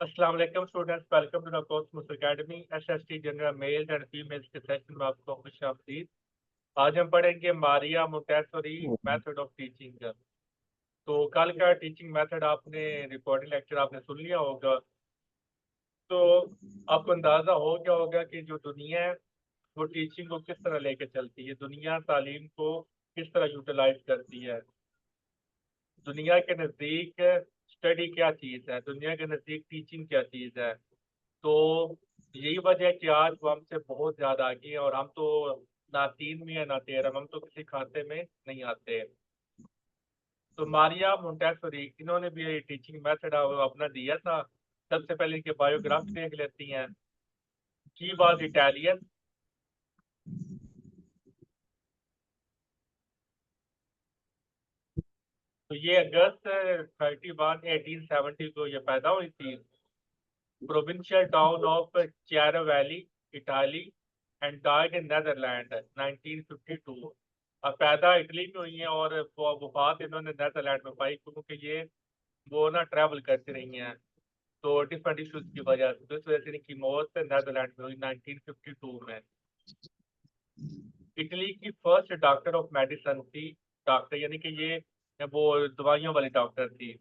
अस्सलाम वालेकुम students, welcome to the Cosmos Academy. SST general males and females के section में आपको खुशामदीद। आज हम पढ़ेंगे Maria Montessori method of teaching. तो कल का टीचिंग मेथड आपने रिकॉर्डिंग लेक्चर आपने सुन लिया होगा। तो आपको अंदाजा हो गया होगा कि जो दुनिया है वो टीचिंग को किस तरह लेके चलती है, दुनिया तालीम को किस तरह यूटिलाइज करती है। दुनिया के नज़दीक स्टडी क्या चीज़ है, दुनिया के नज़दीक टीचिंग क्या चीज़ है। तो यही वजह है कि आज वो हमसे बहुत ज़्यादा आगे हैं और हम तो ना 3 में है ना 13 में, हम तो किसी खाते में नहीं आते। तो मारिया मोंटेसोरी इन्होंने भी टीचिंग मेथड अपना दिया था। सबसे पहले इनके बायोग्राफ देख लेती हैं। She was Italian. तो ये अगस्त 31 1870 को ये पैदा हुई थी। Provincial town of Chiaravalle, Italy, and died in Netherland 1952। अब पैदा इटली में हुई हैं और वफात इन्होंने नेदरलैंड में पाई, क्योंकि ये वो ना ट्रैवल करती रही हैं। तो डिफरेंट इश्यूज की वजह से, तो इस वजह से इनकी मौत नेदरलैंड में हुई 1952 में। इटली की फर्स्ट डॉक्टर ऑफ मेडिसन थी। डॉक्टर यानी कि ये वो दवाइयों वाली डॉक्टर थी।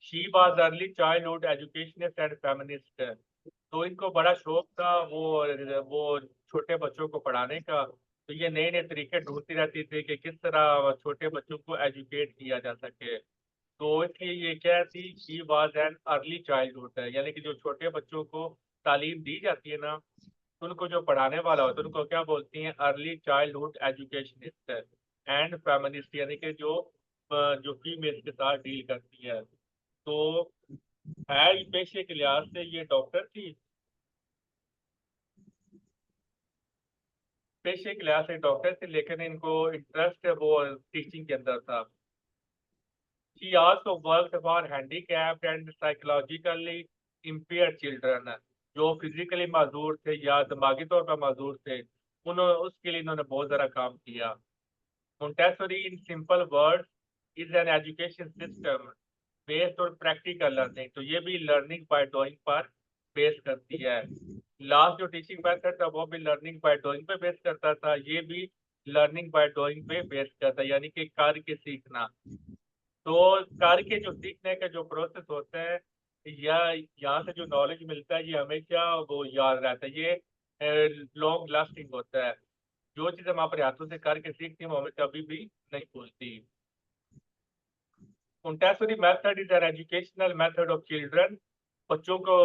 She was early childhood educationist and feminist. तो इनको बड़ा शौक था वो छोटे बच्चों को पढ़ाने का। तो ये नए नए तरीके ढूंढती रहती थी कि किस तरह छोटे बच्चों को एजुकेट किया जा सके। तो इसलिए ये क्या थी, she was an early childhood, यानी कि जो छोटे बच्चों को तालीम दी जाती है ना, तो उनको जो पढ़ाने वाला होता है उनको क्या बोलती हैं, early childhood educationist and feminist, यानी कि जो फीमेल के साथ डील करती है। तो है पेशे के लिहाज से ये डॉक्टर थी। पेशे के लिहाज से डॉक्टर थे, लेकिन इनको इंटरेस्ट वो टीचिंग के अंदर था। She also worked for handicapped and psychologically impaired children, जो फिजिकली माजूर थे या दिमागी तौर पर माजूर थे, उन्होंने उसके लिए इन्होंने बहुत ज़्यादा काम किया। Montessori in simple words is an education system based on practical learning। तो ये भी लर्निंग बाय डूइंग पर बेस करती है। लास्ट जो टीचिंग मेथड था वो भी लर्निंग बाय डूइंग पे बेस करता था, ये भी लर्निंग बाय डूइंग पे बेस करता है, यानी कि कार्य के सीखना। तो कार्य के जो सीखने का जो प्रोसेस होता है, या यहाँ से जो नॉलेज मिलता है, ये हमेशा वो याद रहता है, ये लॉन्ग लास्टिंग होता है। जो चीज़ हम अपने हाथों से करके सीखते हैं वो हमें कभी भी नहीं भूलती। Montessori method is an educational method of children. बच्चों को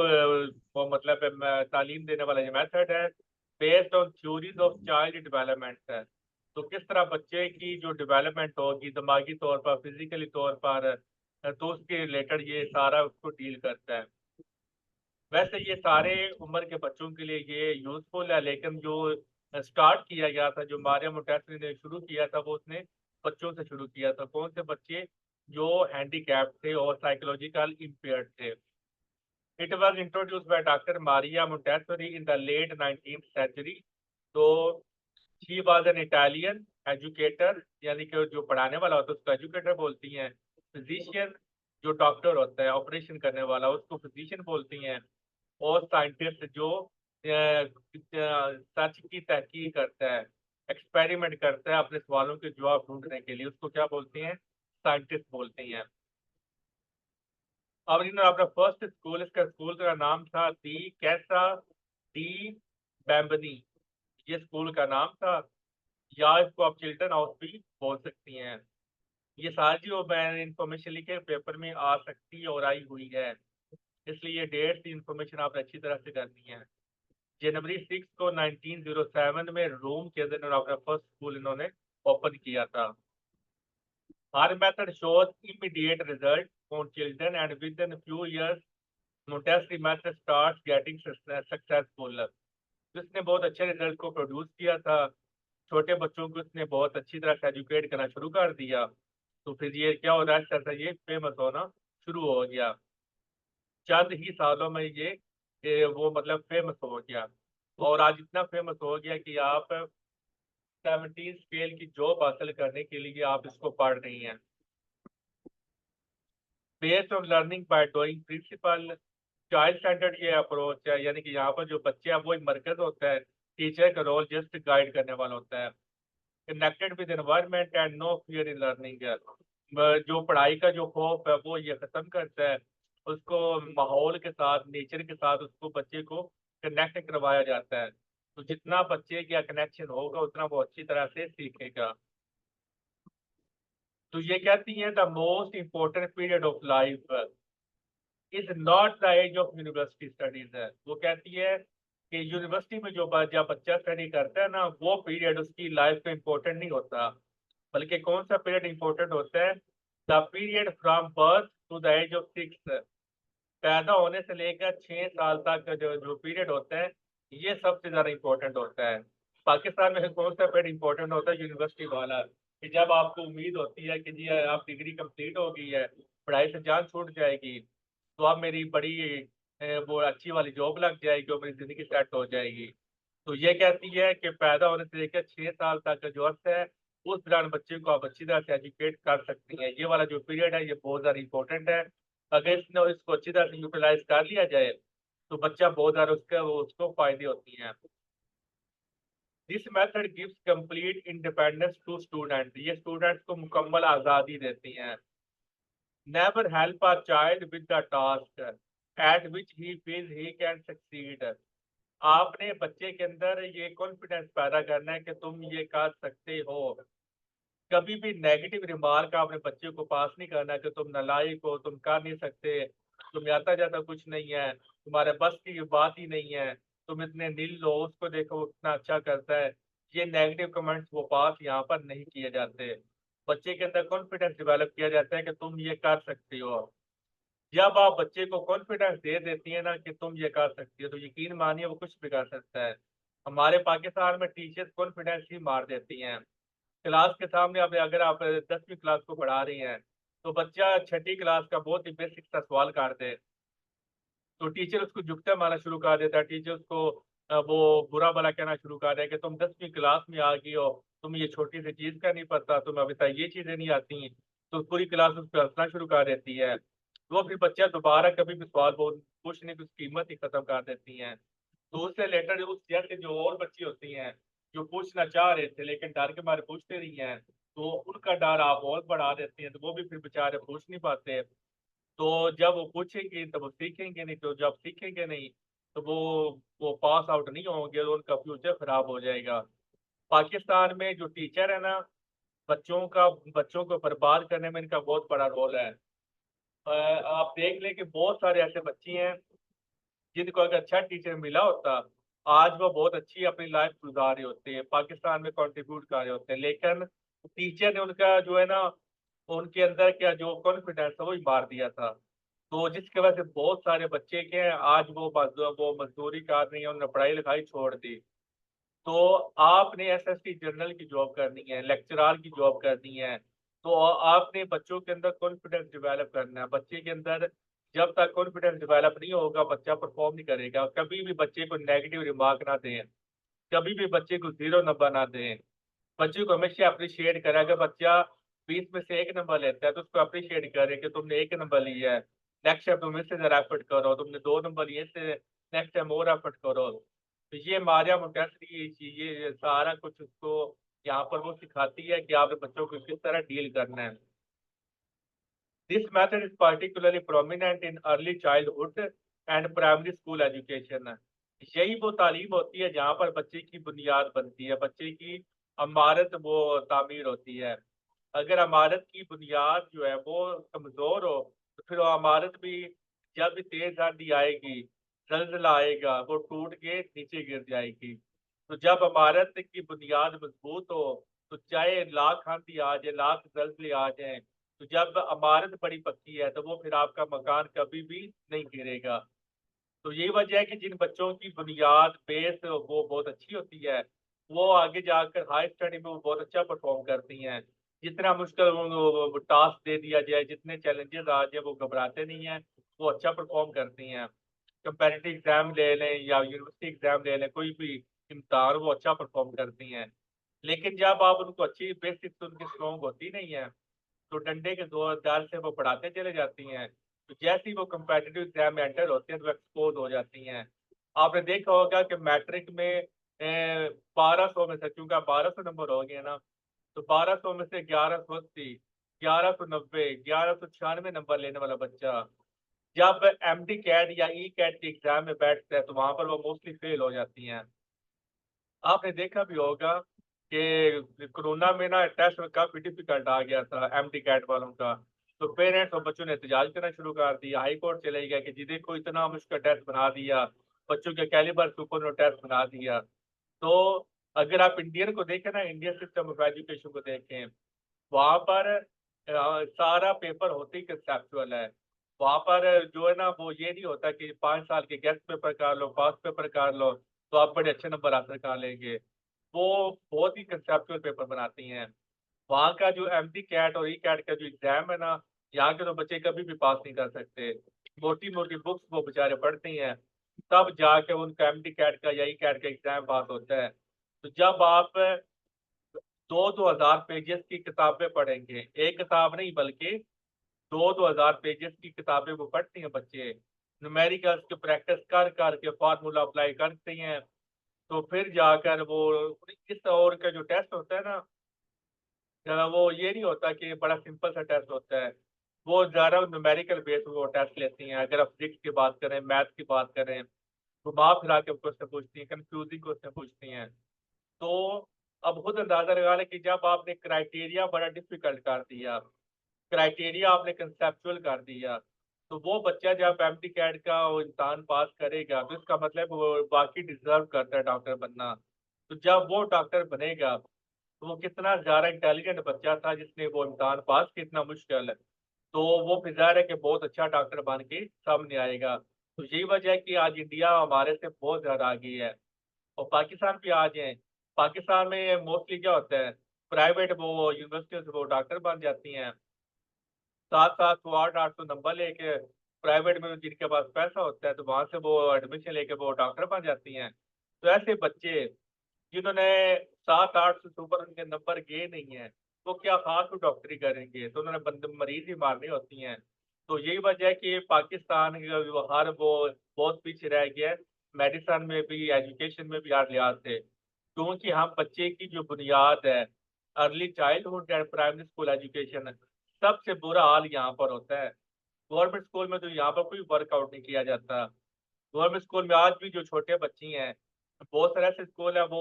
वो मतलब तालीम देने वाला ये मेथड है, based on theories of child development है। तो किस तरह बच्चे की जो डेवलपमेंट होगी दिमागी तौर पर, फिजिकली तौर पर, तो उसके रिलेटेड ये सारा उसको डील करता है। वैसे ये सारे उम्र के बच्चों के लिए ये यूजफुल है, लेकिन जो स्टार्ट किया गया था, जो मारिया मोंटेसोरी ने शुरू किया था, वो उसने बच्चों से शुरू किया था। कौन से बच्चे? जो हैंडीकैप थे और साइकोलॉजिकल इम्पेयर्ड थे। It was introduced by doctor Maria Montessori in the late 19th century. तो she was an Italian educator, यानी कि जो पढ़ाने वाला होता है उसको एजुकेटर बोलती हैं। फिजिशियन, जो डॉक्टर होता है ऑपरेशन करने वाला उसको फिजिशियन बोलती हैं। और साइंटिस्ट, जो सच की तहकीक करता है, एक्सपेरिमेंट करता है अपने सवालों के जवाब ढूंढने के लिए, उसको क्या बोलते हैं? साइंटिस्ट बोलते हैं। अब इन्होंने अपना फर्स्ट स्कूल, इसका स्कूल का नाम था दी कैसा डी बैम्बनी। ये स्कूल का नाम था, या इसको आप चिल्टन हाउस भी बोल सकती हैं। ये सारी जो मैंने इंफॉर्मेशन लिखे पेपर में आ सकती है और आई हुई है, इसलिए डेट की इंफॉर्मेशन आपने अच्छी तरह से करनी है। जनवरी 6 को 1907 में रोम के अंदर इन्होंने अपना फर्स्ट स्कूल इन्होंने ओपन किया था। Her method shows immediate result on children and with in few years Montessori method start getting successful. जिसने बहुत अच्छे रिजल्ट को प्रोड्यूस किया था, छोटे बच्चों को उसने बहुत अच्छी तरह से एजुकेट करना शुरू कर दिया। तो फिर ये क्या हो रहा है, ऐसा ये फेमस होना शुरू हो गया। चंद ही सालों में वो मतलब फेमस हो गया। और आज इतना फेमस हो गया कि आप 17 स्केल की जॉब हासिल करने के लिए आप इसको पढ़ रही हैं। Based on learning by doing principle, child centred ये अप्रोच है, यानी कि यहाँ पर जो बच्चे हैं वो एक मरकज होता है, टीचर का रोल जस्ट गाइड करने वाला होता है। Connected with environment and no fear in learning है। जो पढ़ाई का जो खौफ है वो ये खत्म करता है, उसको माहौल के साथ, नेचर के साथ उसको बच्चे को कनेक्ट करवाया जाता है। तो जितना बच्चे का कनेक्शन होगा उतना वो अच्छी तरह से सीखेगा। तो ये कहती है the most important period of life is not the age of university studies है। वो कहती है कि यूनिवर्सिटी में जब बच्चा स्टडी करता है ना, वो पीरियड उसकी लाइफ में इम्पोर्टेंट नहीं होता, बल्कि कौन सा पीरियड इम्पोर्टेंट होता है? The period from birth to the age of 6, पैदा होने से लेकर 6 साल तक का जो पीरियड होता है, ये सबसे ज्यादा इम्पोर्टेंट होता है। पाकिस्तान में कौन सा पीरियड इम्पोर्टेंट होता है? यूनिवर्सिटी वाला, कि जब आपको उम्मीद होती है कि जी आप डिग्री कंप्लीट हो गई है, पढ़ाई से जान छूट जाएगी, तो अब मेरी बड़ी वो अच्छी वाली जॉब लग जाएगी और मेरी जिंदगी सेट हो जाएगी। तो ये कहती है कि पैदा होने से लेकर 6 साल तक का जो अर्थ है, उस दौरान बच्चे को आप अच्छी तरह से एजुकेट कर सकती हैं। ये वाला जो पीरियड है ये बहुत ज़्यादा इंपॉर्टेंट है। अगर इसको अच्छी तरह से यूटिलाइज कर लिया जाए तो बच्चा बहुत ज़्यादा उसको फायदे होती हैं। This method gives complete independence to student, ये स्टूडेंट्स को मुकम्मल आज़ादी देती हैं। Never help a child with the task at which he feels he can succeed, आपने बच्चे के अंदर ये कॉन्फिडेंस पैदा करना है कि तुम ये कर सकते हो। कभी भी नेगेटिव रिमार्क आपने बच्चे को पास नहीं करना कि तुम नालायक हो, तुम कर नहीं सकते, तुम आता जाता कुछ नहीं है, तुम्हारे बस की बात ही नहीं है, तुम इतने नील हो, उसको देखो वो कितना अच्छा करता है। ये नेगेटिव कमेंट्स वो पास यहाँ पर नहीं किए जाते। बच्चे के अंदर कॉन्फिडेंस डेवलप किया जाता है कि तुम ये कर सकते हो। जब आप बच्चे को कॉन्फिडेंस दे देती है ना कि तुम ये कर सकती हो, तो यकीन मानिए वो कुछ भी कर सकता है। हमारे पाकिस्तान में टीचर्स कॉन्फिडेंस ही मार देती हैं। क्लास के सामने अब अगर आप 10वीं क्लास को पढ़ा रही हैं, तो बच्चा छठी क्लास का बहुत ही बेसिक सा सवाल कर दे, तो टीचर उसको जुगता मारना शुरू कर देता है। टीचर उसको वो बुरा भला कहना शुरू कर दें कि तुम 10वीं क्लास में आ गई हो, तुम्हें ये छोटी सी चीज का नहीं पता, तुम्हें अभी तक ये चीजें नहीं आती। तो पूरी क्लास उस पर हंसना शुरू कर देती है। वो फिर बच्चा दोबारा कभी भी सवाल पूछने की उसकी कीमत ही खत्म कर देती है। तो उससे लेटर उस जैसे जो और बच्ची होती हैं जो पूछना चाह रहे थे लेकिन डर के मारे पूछते नहीं हैं, तो उनका डर आप और बढ़ा देते हैं, तो वो भी फिर बेचारे पूछ नहीं पाते। तो जब वो पूछेंगे तब वो सीखेंगे नहीं, तो जब सीखेंगे नहीं तो वो पास आउट नहीं होंगे, तो उनका फ्यूचर खराब हो जाएगा। पाकिस्तान में जो टीचर है ना, बच्चों को बर्बाद करने में इनका बहुत बड़ा रोल है। आप देख लें कि बहुत सारे ऐसे बच्चे हैं जिनको अगर अच्छा टीचर मिला होता, आज वो बहुत अच्छी अपनी लाइफ गुजार रहे होते हैं, पाकिस्तान में कंट्रीब्यूट कर रहे होते हैं, लेकिन टीचर ने उनका जो है ना, उनके अंदर क्या जो कॉन्फिडेंस है वो ही मार दिया था। तो जिसकी वजह से बहुत सारे बच्चे के हैं आज वो मजदूरी कर रही है, उन्होंने पढ़ाई लिखाई छोड़ दी। तो आपने एसएससी जनरल की जॉब करनी है, लेक्चरार की जॉब करनी है, तो आपने बच्चों के अंदर कॉन्फिडेंस डेवलप करना है। बच्चे के अंदर जब तक कॉन्फिडेंस डेवलप नहीं होगा बच्चा परफॉर्म नहीं करेगा। कभी भी बच्चे को नेगेटिव रिमार्क ना दें, कभी भी बच्चे को 0 नंबर ना दें। बच्चे को हमेशा अप्रिशिएट करें। अगर बच्चा 20 में से 1 नंबर लेता है तो उसको अप्रिशिएट करें कि तुमने 1 नंबर लिया है, नेक्स्ट टाइम तुम इससे जरा एफर्ट करो, तुमने 2 नंबर लिए से नेक्स्ट टाइम और एफर्ट करो। तो ये मारिया मोंटेसरी ये सारा कुछ उसको यहाँ पर वो सिखाती है कि आपने बच्चों को किस तरह डील करना है। This method is particularly prominent in early childhood and primary school education। यही वो तालीम होती है जहाँ पर बच्चे की बुनियाद बनती है, बच्चे की अमारत वो तामीर होती है। अगर अमारत की बुनियाद जो है वो कमजोर हो, तो फिर वो अमारत भी जब भी तेज आंधी आएगी, जलजला आएगा, वो टूट के नीचे गिर जाएगी। तो जब अमारत की बुनियाद मजबूत हो, तो चाहे लाख आंधी आ जाए, लाख जलजले आ जाए, तो जब इमारत बड़ी पक्की है तो वो फिर आपका मकान कभी भी नहीं गिरेगा। तो यही वजह है कि जिन बच्चों की बुनियाद बेस वो बहुत अच्छी होती है, वो आगे जाकर हाई स्टडी में वो बहुत अच्छा परफॉर्म करती हैं। जितना मुश्किल टास्क दे दिया जाए, जितने चैलेंजेस आ जाए, वो घबराते नहीं हैं, वो अच्छा परफॉर्म करती हैं। कंपेटिटिव एग्जाम ले लें या यूनिवर्सिटी एग्जाम ले लें, कोई भी इम्तिहान वो अच्छा परफॉर्म करती हैं। लेकिन जब आप उनको अच्छी बेसिक्स उनकी स्ट्रॉन्ग होती नहीं है, तो डंडे के दो दर से वो पढ़ाते चले जाती हैं, तो जैसे ही वो कम्पिटिटिव एग्जाम में एंटर होते हैं तो एक्सपोज हो जाती हैं। आपने देखा होगा कि मैट्रिक में 1200 में से, क्योंकि 1200 नंबर हो गए ना, तो 1200 में से 1180, 1190, 1196 नंबर लेने वाला बच्चा जब एमडी कैट या ई कैट के एग्जाम में बैठता है तो वहां पर वो मोस्टली फेल हो जाती हैं। आपने देखा भी होगा कि कोरोना में ना टेस्ट काफी डिफिकल्ट आ गया था एमडी कैट वालों का, तो पेरेंट्स और बच्चों ने एहतजाज करना शुरू कर दिया, हाई कोर्ट चले गया कि जी देखो इतना मुश्किल टेस्ट बना दिया, बच्चों के कैलिबर के ऊपर टेस्ट बना दिया। तो अगर आप इंडियन को देखें ना, इंडियन सिस्टम ऑफ एजुकेशन को देखें, वहां पर सारा पेपर होते ही कंसेप्चुअल है। वहां पर जो है ना वो ये नहीं होता कि 5 साल के गेस्ट पेपर कर लो, पास पेपर कर लो तो आप बड़े अच्छे नंबर हासिल कर लेंगे। वो बहुत ही कंसेप्चुअल पेपर बनाती हैं। वहाँ का जो एमडी कैट और ई कैट का जो एग्जाम है ना, यहाँ के तो बच्चे कभी भी पास नहीं कर सकते। मोटी मोटी बुक्स वो बेचारे पढ़ते हैं, तब जाके उनका एमडी कैट का या ई कैट का एग्जाम पास होता है। तो जब आप 2-2 हजार पेजेस की किताबें पढ़ेंगे, एक किताब नहीं बल्कि 2-2 हजार पेजेस की किताबें वो पढ़ती हैं बच्चे, न्यूमेरिकल्स की प्रैक्टिस कर करके फार्मूला अप्लाई करते हैं, तो फिर जाकर वो इस और का जो टेस्ट होता है ना, वो ये नहीं होता कि बड़ा सिंपल सा टेस्ट होता है। वो ज़्यादा न्यूमेरिकल बेस वो टेस्ट लेती हैं। अगर आप फिजिक्स की बात करें, मैथ की बात करें, घुमा फिरा के क्वेश्चन पूछती हैं, कंफ्यूजिंग क्वेश्चन पूछती हैं। तो अब खुद अंदाजा लगा लें कि जब आपने क्राइटेरिया बड़ा डिफिकल्ट कर दिया, क्राइटेरिया आपने कंसेप्चुअल कर दिया, तो वो बच्चा जब एमटी कैट का वो इम्तहान पास करेगा तो इसका मतलब वो बाकी डिजर्व करता है डॉक्टर बनना। तो जब वो डॉक्टर बनेगा तो वो कितना ज़्यादा इंटेलिजेंट बच्चा था जिसने वो इम्तहान पास किया, इतना मुश्किल है, तो वो फिर ज़ाहिर है कि बहुत अच्छा डॉक्टर बन के सामने आएगा। तो यही वजह है कि आज इंडिया हमारे से बहुत ज़्यादा आगे है और पाकिस्तान भी आज है। पाकिस्तान में मोस्टली क्या होता है, प्राइवेट वो यूनिवर्सिटियों से वो डॉक्टर बन जाती हैं, 700-700, 800-800 नंबर लेके प्राइवेट में जिनके पास पैसा होता है तो वहां से वो एडमिशन लेके वो डॉक्टर बन जाती हैं। तो ऐसे बच्चे जिन्होंने 700-800 से ऊपर उनके नंबर गए नहीं है, तो क्या खास वो डॉक्टरी करेंगे, तो उन्होंने बंद मरीज ही मारनी होती हैं। तो यही वजह है कि पाकिस्तान का व्यवहार वो बहुत पीछे रह गया है, मेडिसिन में भी, एजुकेशन में भी हर लिहाज से, क्योंकि हम बच्चे की जो बुनियाद है, early childhood and primary school education, सबसे बुरा हाल यहाँ पर होता है। गवर्नमेंट स्कूल में तो यहाँ पर कोई वर्कआउट नहीं किया जाता। गवर्नमेंट स्कूल में आज भी जो छोटे बच्ची हैं, बहुत सारे ऐसे स्कूल है वो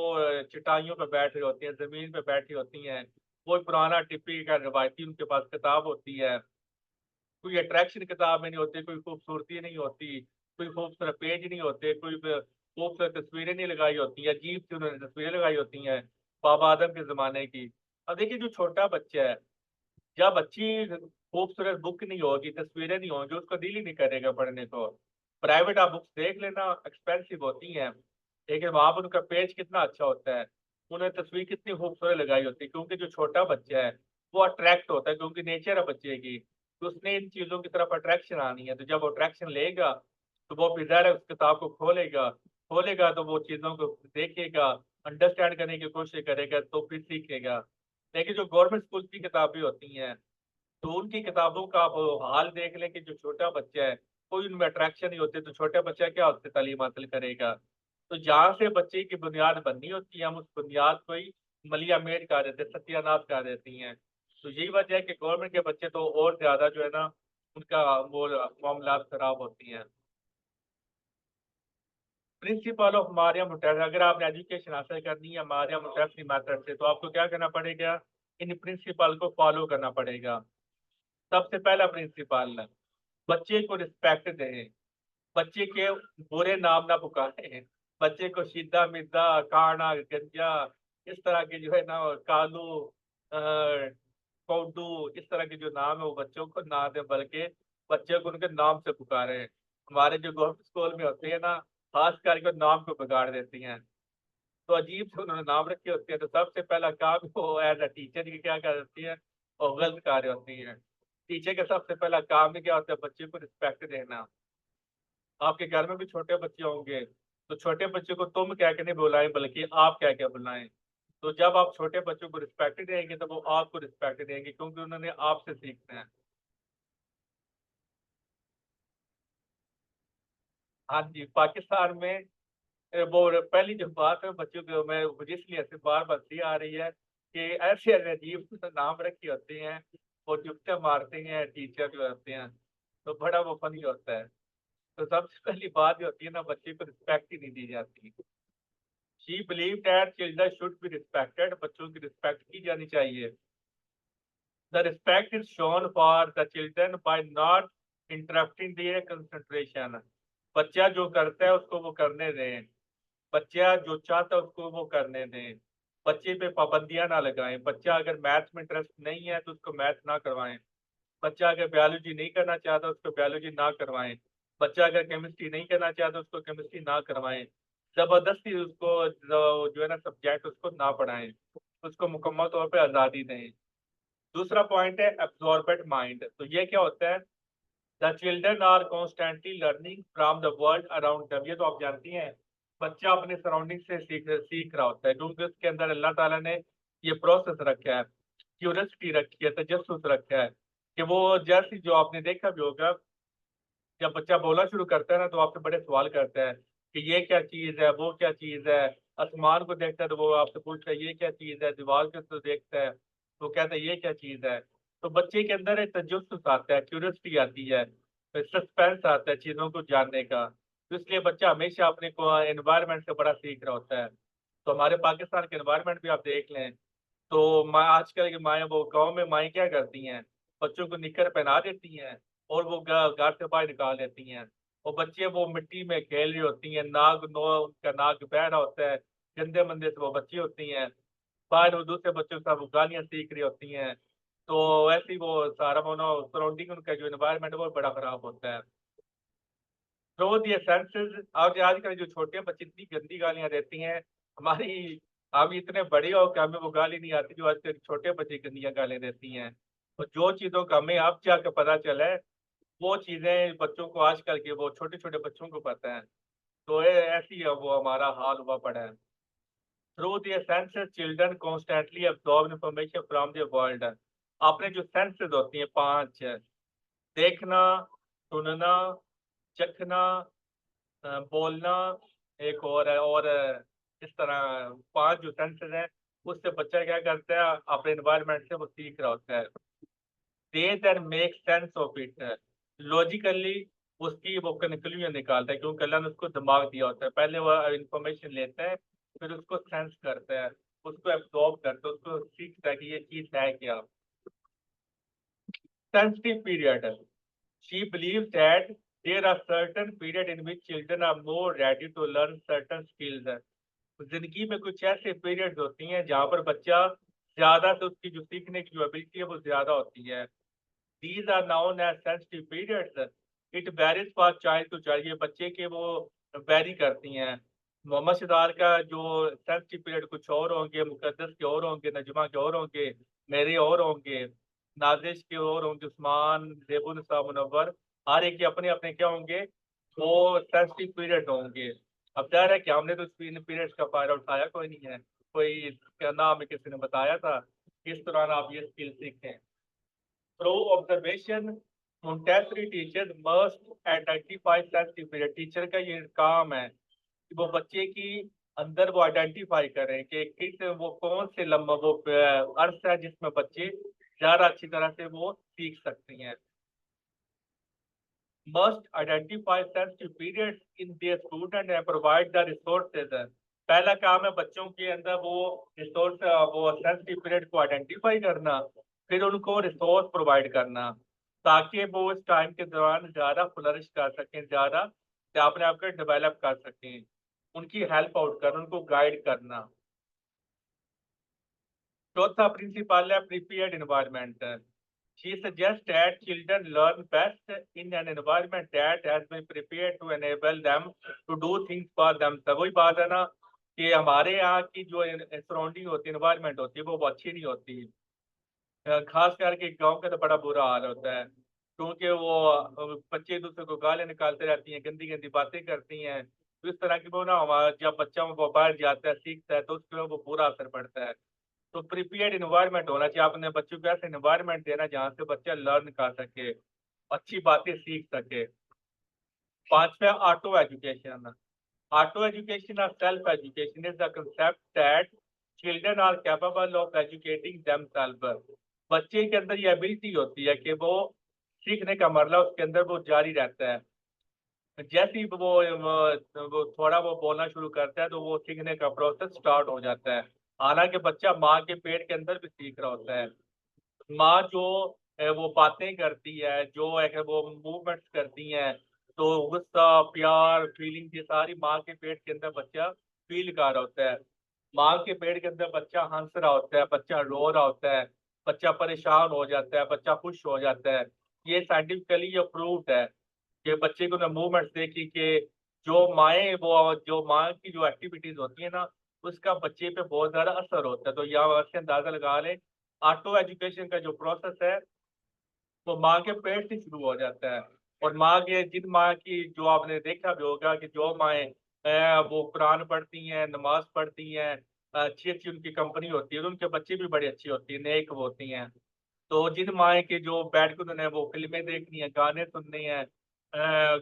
चटाइयों पे बैठ रही होती हैं, जमीन पे बैठी होती हैं, कोई पुराना टिप्पी का रवायती उनके पास किताब होती है, कोई अट्रैक्शन किताब में नहीं होती, कोई खूबसूरती नहीं होती, कोई खूबसूरत पेज नहीं होते, कोई खूबसूरत तस्वीरें नहीं लगाई होती, अजीब सी उन्होंने तस्वीरें लगाई होती हैं बाबा आदम के जमाने की। अब देखिए जो छोटा बच्चा है, जब अच्छी खूबसूरत बुक नहीं होगी, तस्वीरें नहीं होंगी, उसका दिल ही नहीं करेगा पढ़ने को। प्राइवेट आप बुक्स देख लेना, एक्सपेंसिव होती हैं, लेकिन वहां पर उनका पेज कितना अच्छा होता है, उन्हें तस्वीर कितनी खूबसूरत लगाई होती है, क्योंकि जो छोटा बच्चा है वो अट्रैक्ट होता है, क्योंकि नेचर है बच्चे की, तो उसने इन चीजों की तरफ अट्रैक्शन आनी है, तो जब अट्रैक्शन लेगा तो वो फिर ज़ाहिर है उस किताब को खोलेगा, खोलेगा तो वो चीजों को देखेगा, अंडरस्टैंड करने की कोशिश करेगा तो फिर सीखेगा। लेकिन जो गवर्नमेंट स्कूल की किताबें होती हैं, तो उनकी किताबों का आप हाल देख लें कि जो छोटा बच्चा है, कोई उनमें अट्रैक्शन नहीं होती, तो छोटा बच्चा क्या उससे तालीम हासिल करेगा। तो जहाँ से बच्चे की बुनियाद बननी होती है, हम उस बुनियाद को ही मलिया मेट कर देते, सत्यानाश कर देती हैं। तो यही वजह है कि गवर्नमेंट के बच्चे तो और ज्यादा जो है ना, उनका वो मामला खराब होती हैं। प्रिंसिपल ऑफ मारिया मोटेस, अगर आपने एजुकेशन हासिल करनी है मारिया मोटेसनी मेथड से, तो आपको क्या करना पड़ेगा, इन प्रिंसिपल को फॉलो करना पड़ेगा। सबसे पहला प्रिंसिपल, बच्चे को रिस्पेक्ट दें, बच्चे के बुरे नाम ना पुकारें, बच्चे को सीधा मिद्दा, काना, गंजा, इस तरह के जो है ना, कालू, कौडू, इस तरह के जो नाम है वो बच्चों को ना दें, बल्कि बच्चे को उनके नाम से पुकारें। हमारे जो गवर्नमेंट स्कूल में होते हैं ना, खास करके नाम को बिगाड़ देती हैं, तो अजीब से उन्होंने नाम रखे होते हैं, तो सबसे पहला काम वो एज अ टीचर की क्या कर देती है, और गलत कार्य होती है। टीचर का सबसे पहला काम ही क्या होता है, बच्चे को रिस्पेक्ट देना। आपके घर में भी छोटे बच्चे होंगे, तो छोटे बच्चे को तुम कह के नहीं बुलाएं, बल्कि आप कह के बुलाएं। तो जब आप छोटे बच्चों को रिस्पेक्ट देंगे तो वो आपको रिस्पेक्ट देंगे, क्योंकि उन्होंने आपसे सीखना है। हाँ जी, पाकिस्तान में वो पहली जो बात है बच्चों को मैं मुझे इसलिए ऐसे बार बत्ती आ रही है कि ऐसे ऐसे अजीब नाम रखे होते हैं, वो जुगते मारते हैं टीचर जो होते हैं, तो बड़ा वो फनी होता है। तो सबसे पहली बात जो होती है ना, बच्चे को रिस्पेक्ट ही नहीं दी जाती। She believe that children should be respected, बच्चों की रिस्पेक्ट की जानी चाहिए। The respect is shown for the children by not interrupting their concentration. बच्चा जो करता है उसको वो करने दें, बच्चा जो चाहता है उसको वो करने दें, बच्चे पे पाबंदियां ना लगाएं। बच्चा अगर मैथ में इंटरेस्ट नहीं है तो उसको मैथ ना करवाएं, बच्चा अगर बायोलॉजी नहीं करना चाहता उसको बायोलॉजी ना करवाएं, बच्चा अगर केमिस्ट्री नहीं करना चाहता उसको केमिस्ट्री ना करवाएं। जबरदस्ती उसको जो है ना सब्जेक्ट उसको ना पढ़ाएं, उसको मुकम्मल तौर पे आज़ादी दें। दूसरा पॉइंट है एब्जॉर्बेंट माइंड। तो ये क्या होता है, the children are constantly learning from the world around them. ये तो आप जानती हैं, बच्चा अपने सराउंडिंग से सीख रहा होता है, क्योंकि उसके अंदर अल्लाह ताला ने ये प्रोसेस रखा है, क्यूरियोसिटी रखी है, तजस्सुस रखा है, कि वो जैसे जो आपने देखा भी होगा, जब बच्चा बोलना शुरू करता है ना तो आपसे बड़े सवाल करता है कि ये क्या चीज़ है, वो क्या चीज़ है। आसमान को देखता है तो वो आपसे पूछता है ये क्या चीज़ है, दीवार के तो देखता है तो कहता है ये क्या चीज़ है। तो बच्चे के अंदर एक तजस्सुस आता है, क्यूरियोसिटी आती है, सस्पेंस आता है चीज़ों को जानने का। तो इसलिए बच्चा हमेशा अपने को एनवायरनमेंट से बड़ा सीख रहा होता है। तो हमारे पाकिस्तान के एनवायरनमेंट भी आप देख लें, तो माँ आजकल की माएँ, वो गाँव में माएँ क्या करती हैं, बच्चों को निक्कर पहना देती हैं और वो घर से बाहर निकाल देती हैं। और बच्चे वो मिट्टी में खेल रही होती हैं, नाक नो उनका नाक बह रहा होता है, गंदे मंदे से वो बच्ची होती हैं, बाहर वो दूसरे बच्चों के साथ वो गालियाँ सीख रही होती हैं। तो ऐसे ही वो सारा मोनो सराउंडिंग उनका जो एनवायरनमेंट है वो बड़ा खराब होता है। थ्रो दियर सेंसेस, और आजकल जो छोटे बच्चे इतनी गंदी गालियां देती हैं, हमारी हम इतने बड़े हो कि हमें वो गाली नहीं आती जो आजकल छोटे बच्चे गंदियां गालियां देती हैं। और जो चीज़ों का हमें अब जाकर पता चला है, वो चीज़ें बच्चों को आजकल के वो छोटे छोटे बच्चों को पता है। तो ये ऐसी है, वो हमारा हाल हुआ पड़ा है। Through their senses children constantly absorb information from the world. आपने जो सेंसेस होती हैं पांच, देखना, सुनना, चखना, बोलना, एक और है, और इस तरह पांच जो सेंसेस हैं, उससे बच्चा क्या करता है, अपने एनवायरनमेंट से वो सीख रहा होता है। They then make sense of it, logically उसकी वो कंक्लूजन निकालता है, क्योंकि अल्लाह ने उसको दिमाग दिया होता है। पहले वो इंफॉर्मेशन लेता है, फिर उसको सेंस करता है, उसको एब्जॉर्ब करता है, उसको सीखता है कि ये चीज है क्या। Sensitive period, she believes that there are certain period in which children are more ready to learn certain skills। जिंदगी में कुछ ऐसे पीरियड्स होती हैं जहाँ पर बच्चा ज्यादा से उसकी जो सीखने की जो एबिलिटी है वो ज्यादा होती है। These are known as sensitive periods। It varies for child to child। ये बच्चे के वो वेरी करती हैं। मोहम्मद सितार का जो सेंसिटिव पीरियड कुछ और होंगे, मुकद्दस के और होंगे, नजमा के और होंगे, मेरे और होंगे, नाजिश के और होंगे, उस्मान, जेबुल निसा, मुनव्वर, हर एक के अपने अपने क्या होंगे, वो सेंसिटिव पीरियड होंगे। अब जाहिर है कि हमने तो इन पीरियड्स का फायदा उठाया कोई नहीं है, कोई क्या नाम है किसी ने बताया था किस दौरान आप ये स्किल सीखें। Through observation, Montessori teacher must identify sensitive period. Teacher का ये काम है कि वो बच्चे की अंदर वो आइडेंटिफाई करें कि किस वो कौन से लम्बा वो अर्थ है जिसमें बच्चे ज्यादा अच्छी तरह से वो सीख सकते हैं। Must identify sensitive periods in their student and provide the resources. पहला काम है बच्चों के अंदर वो रिसोर्स, वो सेंसिटिव पीरियड को आइडेंटिफाई करना, फिर उनको रिसोर्स प्रोवाइड करना, ताकि वो इस टाइम के दौरान ज़्यादा फ्लरिश कर सकें, ज़्यादा अपने आप को डेवलप कर सकें। उनकी हेल्प आउट करना, उनको गाइड करना। चौथा प्रिंसिपल है prepared environment. She suggests that children learn best in an environment that has been prepared to enable them to do things for themselves। वही बात है ना कि हमारे यहाँ की जो सराउंडिंग होती है, एनवायरनमेंट होती है, वो अच्छी नहीं होती। खास करके गांव का तो बड़ा बुरा हाल होता है, क्योंकि वो बच्चे एक दूसरे को गालियाँ निकालते रहती हैं, गंदी गंदी बातें करती हैं। तो इस तरह की वो ना, हमारा जब बच्चा वो बाहर जाता है सीखता है तो उस पर वो बुरा असर पड़ता है। तो प्रिपेयर्ड इन्वायरमेंट होना चाहिए, आपने बच्चों को ऐसा इन्वायरमेंट देना जहाँ से बच्चा लर्न कर सके, अच्छी बातें सीख सके। पांचवा ऑटो एजुकेशन। ऑटो एजुकेशन और self education is the concept that children are capable of educating themselves। बच्चे के अंदर ये एबिलिटी होती है कि वो सीखने का मरला उसके अंदर वो जारी रहता है। जैसे ही वो थोड़ा वो बोलना शुरू करता है तो वो सीखने का प्रोसेस स्टार्ट हो जाता है। हालांकि बच्चा माँ के पेट के अंदर भी सीख रहा होता है। माँ जो वो बातें करती है, जो है कि वो मूवमेंट्स करती हैं, तो गुस्सा, प्यार, फीलिंग, ये सारी माँ के पेट के अंदर बच्चा फील कर रहा होता है। माँ के पेट के अंदर बच्चा हंस रहा होता है, बच्चा रो रहा होता है, बच्चा परेशान हो जाता है, बच्चा खुश हो जाता है। ये साइंटिफिकली ये प्रूव्ड है कि बच्चे को ना मूवमेंट्स देखी कि जो माँ की जो एक्टिविटीज होती है ना, उसका बच्चे पे बहुत ज्यादा असर होता है। तो यहाँ से अंदाजा लगा लें, ऑटो एजुकेशन का जो प्रोसेस है वो माँ के पेट से शुरू हो जाता है। और माँ के जिन माँ की जो आपने देखा भी होगा कि जो माएँ वो कुरान पढ़ती हैं, नमाज पढ़ती हैं, अच्छी अच्छी उनकी कंपनी होती है, तो उनके बच्चे भी बड़ी अच्छी होती है, नेक होती हैं। तो जिन माए के जो बैठ के उन्होंने वो फिल्में देखनी है, गाने सुनने हैं,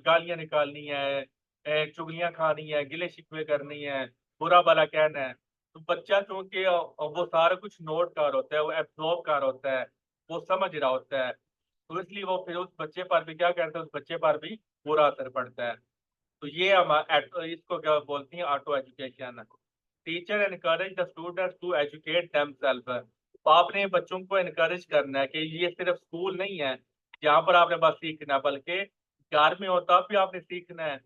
गालियां निकालनी है, चुगलियां खानी है, गिले शिकवे करनी है, बुरा भला कहना है, तो बच्चा चूंकि वो सारा कुछ नोट कर होता है, वो एब्जॉर्ब कर होता है, वो समझ रहा होता है, तो इसलिए वो फिर उस बच्चे पर भी क्या करता है, उस बच्चे पर भी बुरा असर पड़ता है। तो ये हम इसको क्या बोलते हैं, auto education. Teacher encourage the students to educate themself. आपने बच्चों को एनकरेज करना है कि ये सिर्फ स्कूल नहीं है जहाँ पर आपने बस सीखना है, बल्कि घर में हो तब भी आपने सीखना है,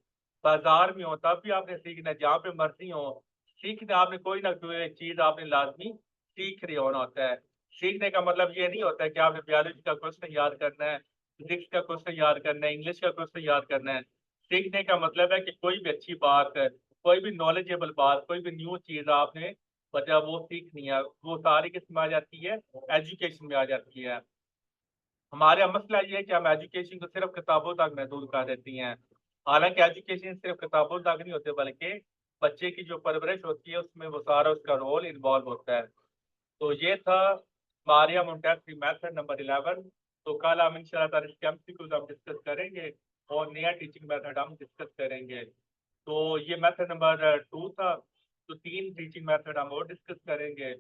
बाजार में हो तब भी आपने सीखना है, जहाँ पे मर्जी हो सीखना। आपने कोई ना कोई चीज आपने लाजमी सीख रही होना होता है। सीखने का मतलब ये नहीं होता है कि आपने बायोलॉजी का क्वेश्चन याद करना है, फिजिक्स का क्वेश्चन याद करना है, इंग्लिश का क्वेश्चन याद करना है। सीखने का मतलब है कि कोई भी अच्छी बात है, कोई भी नॉलेजेबल बात, कोई भी न्यू चीज आपने मतलब वो सीखनी है, वो सारी किस में आ जाती है, एजुकेशन में आ जाती है। हमारे यहाँ मसला ये है कि हम एजुकेशन को सिर्फ किताबों तक महदूद कर देती हैं। हालांकि एजुकेशन सिर्फ किताबों तक नहीं होते, बल्कि बच्चे की जो परवरिश होती है उसमें वो सारा उसका रोल इन्वॉल्व होता है। तो ये था मारिया मोंटेसरी मेथड नंबर 11। तो कल हम इंशाल्लाह ताला इसके एमसीक्यूज हम डिस्कस करेंगे और नया टीचिंग मेथड हम डिस्कस करेंगे। तो ये मेथड नंबर 2 था। तो 3 टीचिंग मेथड हम और डिस्कस करेंगे।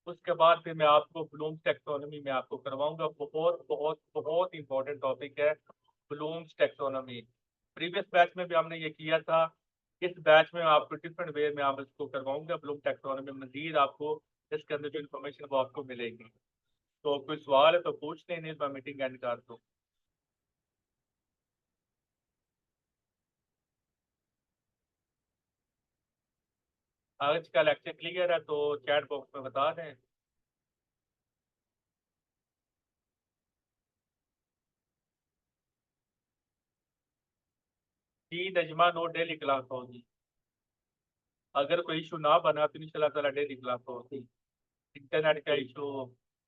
उसके बाद फिर मैं आपको ब्लूम्स टैक्सोनॉमी में आपको करवाऊंगा। बहुत बहुत बहुत इंपॉर्टेंट टॉपिक है ब्लूम्स टैक्सोनॉमी। प्रीवियस बैच में भी हमने ये किया था। इस बैच में आपको डिफरेंट वे में आप इसको करवाऊंगा ब्लूम टैक्सोनॉमी। मजीद आपको इसके अंदर जो इन्फॉर्मेशन वो आपको मिलेगी। तो कोई सवाल है तो पूछ लें, नहीं तो मीटिंग एंड कर दो। आज का लेक्चर क्लियर है तो चैट बॉक्स में बता दें। जी नजमा, नो डेली क्लास होगी। अगर कोई इशू ना बना तो इंशाल्लाह ताला डेली क्लास होगी। इंटरनेट का इशू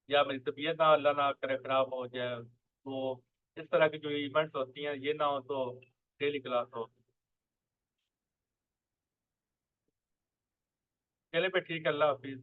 या मेरी तबीयत ना अल्लाह ना करे खराब हो जाए, तो इस तरह की जो इवेंट्स होती हैं ये ना हो तो डेली क्लास हो। चले पे ठीक है, अल्लाह हाफिज़।